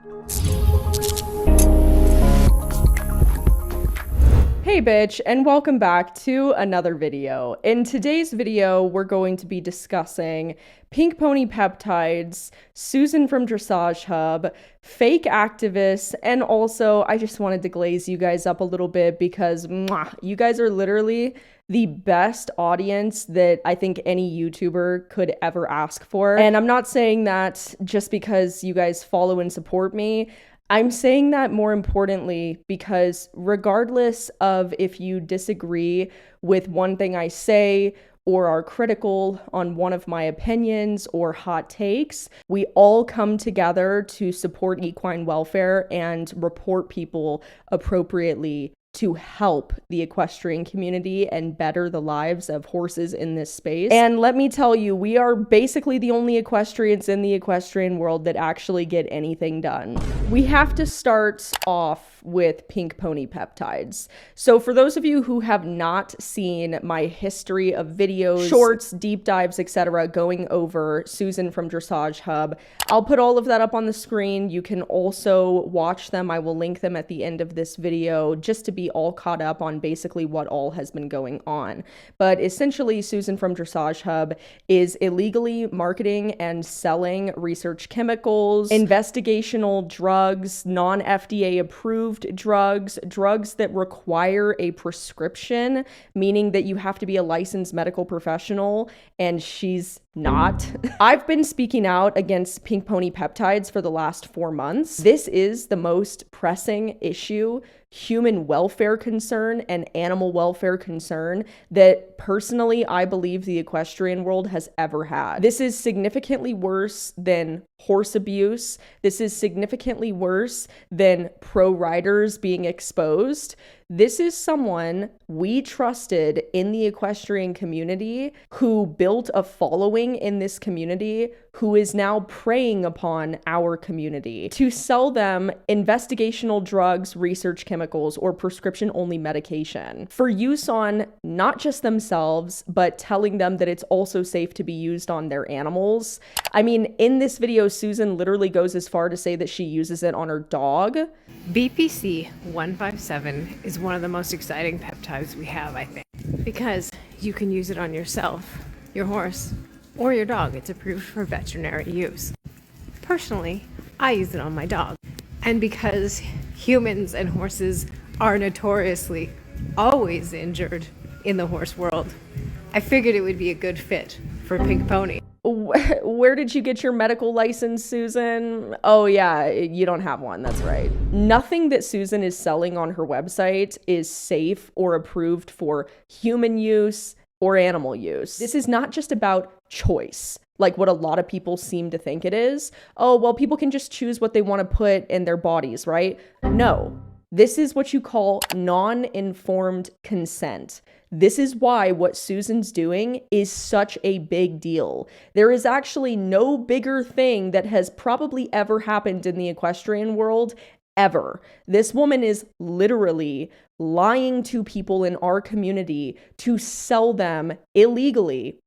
Hey bitch, and welcome back to another video. In today's video, we're going to be discussing pink pony peptides, Susan from Dressage Hub, fake activists, and also I just wanted to glaze you guys up a little bit because you guys are literally the best audience that I think any YouTuber could ever ask for. And I'm not saying that just because you guys follow and support me. I'm saying that more importantly because regardless of if you disagree with one thing I say or are critical on one of my opinions or hot takes, we all come together to support equine welfare and report people appropriately to help the equestrian community and better the lives of horses in this space. And let me tell you, we are basically the only equestrians in the equestrian world that actually get anything done. We have to start off with pink pony peptides. So for those of you who have not seen my history of videos, shorts, deep dives, etc., going over Susan from Dressage Hub, I'll put all of that up on the screen. You can also watch them. I will link them at the end of this video just to be all caught up on basically what all has been going on. But essentially, Susan from Dressage Hub is illegally marketing and selling research chemicals, investigational drugs, non-FDA approved drugs that require a prescription, meaning that you have to be a licensed medical professional, and she's not. I've been speaking out against pink pony peptides for the last 4 months. This is the most pressing issue, human welfare concern and animal welfare concern that personally I believe the equestrian world has ever had. This is significantly worse than horse abuse. This is significantly worse than pro riders being exposed. This is someone we trusted in the equestrian community who built a following in this community who is now preying upon our community to sell them investigational drugs, research chemicals, or prescription-only medication for use on not just themselves, but telling them that it's also safe to be used on their animals. I mean, in this video, Susan literally goes as far to say that she uses it on her dog. BPC 157 is one of the most exciting peptides we have, I think, because you can use it on yourself, your horse, or your dog. It's approved for veterinary use. Personally, I use it on my dog. And because humans and horses are notoriously always injured in the horse world, I figured it would be a good fit for pink pony. Where did you get your medical license, Susan? Oh yeah, you don't have one, that's right. Nothing that Susan is selling on her website is safe or approved for human use or animal use. This is not just about choice, like what a lot of people seem to think it is. Oh, well, people can just choose what they want to put in their bodies, right? No. This is what you call non-informed consent. This is why what Susan's doing is such a big deal. There is actually no bigger thing that has probably ever happened in the equestrian world ever. This woman is literally lying to people in our community to sell them illegally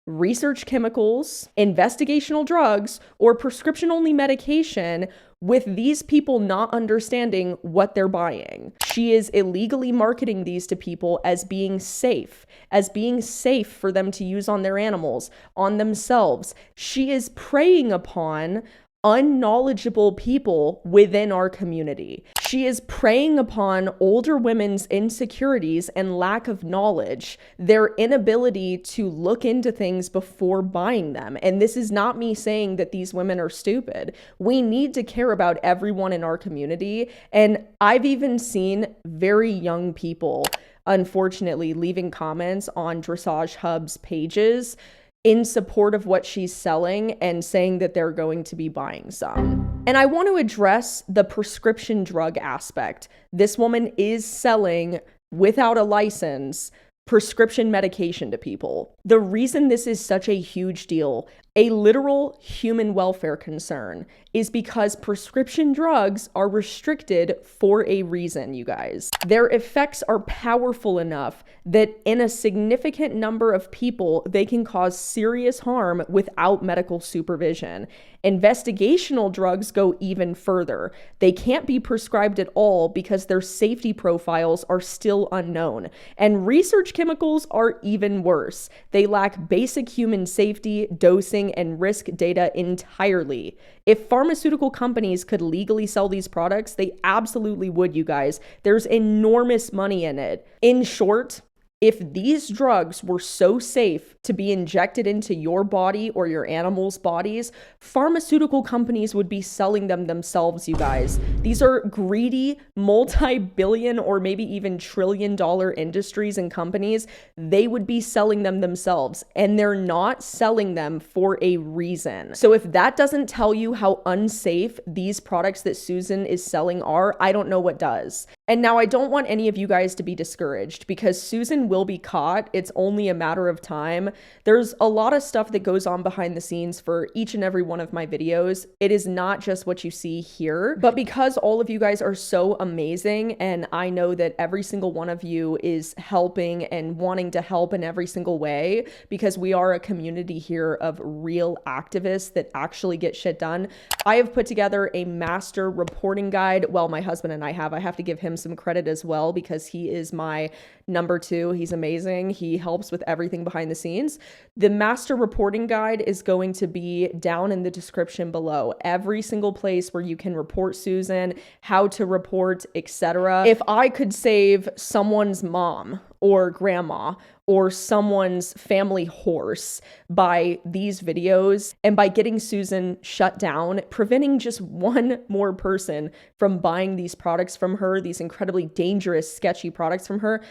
research chemicals, investigational drugs, or prescription-only medication with these people not understanding what they're buying. She is illegally marketing these to people as being safe for them to use on their animals, on themselves. She is preying upon unknowledgeable people within our community. She is preying upon older women's insecurities and lack of knowledge, their inability to look into things before buying them. And this is not me saying that these women are stupid. We need to care about everyone in our community. And I've even seen very young people, unfortunately, leaving comments on Dressage Hub's pages in support of what she's selling and saying that they're going to be buying some. And I want to address the prescription drug aspect. This woman is selling, without a license, prescription medication to people. The reason this is such a huge deal, a literal human welfare concern, is because prescription drugs are restricted for a reason, you guys. Their effects are powerful enough that in a significant number of people, they can cause serious harm without medical supervision. Investigational drugs go even further. They can't be prescribed at all because their safety profiles are still unknown. And research chemicals are even worse. They lack basic human safety, dosing, and risk data entirely. If pharmaceutical companies could legally sell these products, they absolutely would, you guys. There's enormous money in it. In short, if these drugs were so safe to be injected into your body or your animals' bodies, pharmaceutical companies would be selling them themselves, you guys. These are greedy, multi-billion or maybe even trillion-dollar industries and companies. They would be selling them themselves, and they're not selling them for a reason. So if that doesn't tell you how unsafe these products that Susan is selling are, I don't know what does. And now I don't want any of you guys to be discouraged because Susan will be caught. It's only a matter of time. There's a lot of stuff that goes on behind the scenes for each and every one of my videos. It is not just what you see here, but because all of you guys are so amazing, and I know that every single one of you is helping and wanting to help in every single way, because we are a community here of real activists that actually get shit done. I have put together a master reporting guide. Well, my husband and I have to give him some credit as well because he is my number two. He's amazing. He helps with everything behind the scenes. The master reporting guide is going to be down in the description below. Every single place where you can report Susan, how to report, etc. If I could save someone's mom or grandma or someone's family horse by these videos and by getting Susan shut down, preventing just one more person from buying these products from her, these incredibly dangerous, sketchy products from her,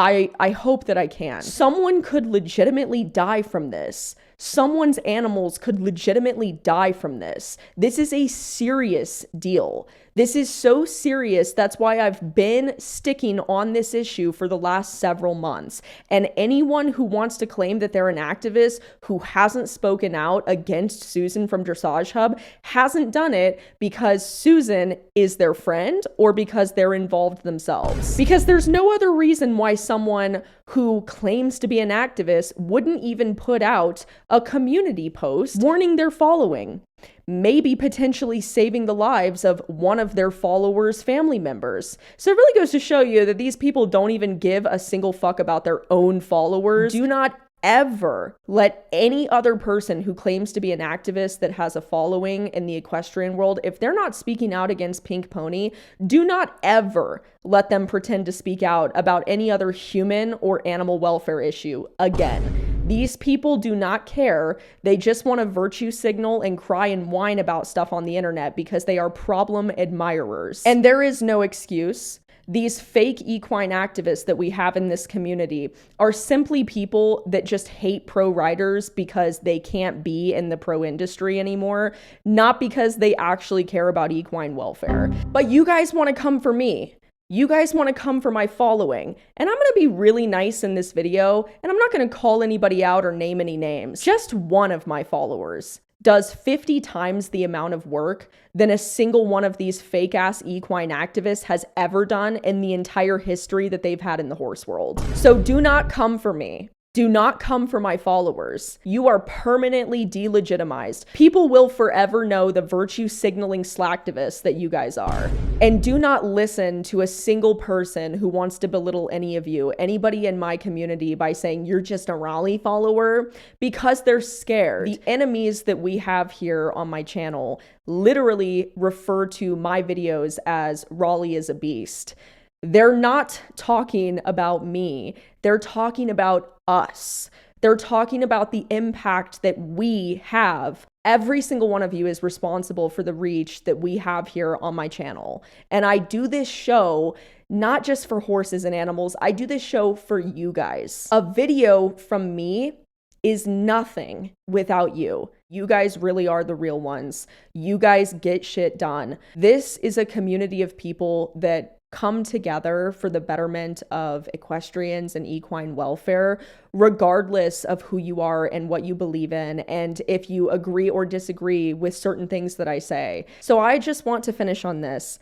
I hope that I can. Someone could legitimately die from this. Someone's animals could legitimately die from this. This is a serious deal. This is so serious. That's why I've been sticking on this issue for the last several months. And anyone who wants to claim that they're an activist who hasn't spoken out against Susan from Dressage Hub hasn't done it because Susan is their friend or because they're involved themselves. Because there's no other reason why someone who claims to be an activist wouldn't even put out a community post warning their following, maybe potentially saving the lives of one of their followers' family members. So it really goes to show you that these people don't even give a single fuck about their own followers. Do not ever let any other person who claims to be an activist that has a following in the equestrian world, if they're not speaking out against Pink Pony, do not ever let them pretend to speak out about any other human or animal welfare issue again. These people do not care. They just want to virtue signal and cry and whine about stuff on the internet because they are problem admirers. And there is no excuse. These fake equine activists that we have in this community are simply people that just hate pro riders because they can't be in the pro industry anymore, not because they actually care about equine welfare. But you guys want to come for me. You guys want to come for my following, and I'm going to be really nice in this video, and I'm not going to call anybody out or name any names. Just one of my followers does 50 times the amount of work than a single one of these fake ass equine activists has ever done in the entire history that they've had in the horse world. So do not come for me. Do not come for my followers. You are permanently delegitimized. People will forever know the virtue signaling slacktivists that you guys are. And do not listen to a single person who wants to belittle any of you, anybody in my community, by saying you're just a Raleigh follower, because they're scared. The enemies that we have here on my channel literally refer to my videos as Raleigh is a beast. They're not talking about me. They're talking about us. They're talking about the impact that we have. Every single one of you is responsible for the reach that we have here on my channel. And I do this show not just for horses and animals. I do this show for you guys. A video from me is nothing without you. You guys really are the real ones. You guys get shit done. This is a community of people that come together for the betterment of equestrians and equine welfare, regardless of who you are and what you believe in, and if you agree or disagree with certain things that I say. So I just want to finish on this.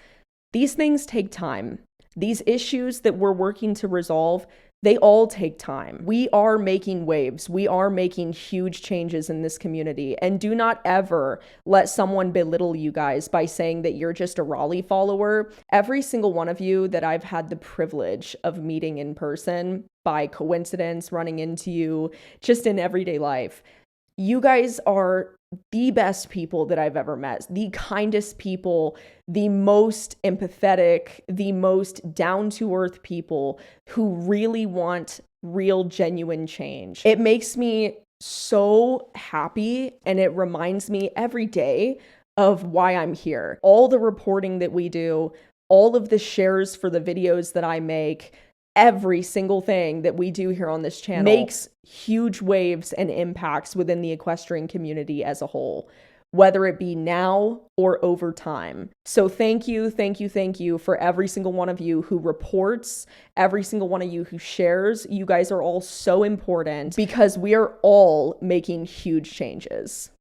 These things take time. These issues that we're working to resolve, they all take time. We are making waves. We are making huge changes in this community. And do not ever let someone belittle you guys by saying that you're just a Raleigh follower. Every single one of you that I've had the privilege of meeting in person, by coincidence, running into you, just in everyday life, you guys are the best people that I've ever met, the kindest people, the most empathetic, the most down-to-earth people who really want real, genuine change. It makes me so happy, and it reminds me every day of why I'm here. All the reporting that we do, all of the shares for the videos that I make, every single thing that we do here on this channel makes huge waves and impacts within the equestrian community as a whole, whether it be now or over time. So thank you for every single one of you who reports, every single one of you who shares. You guys are all so important because we are all making huge changes.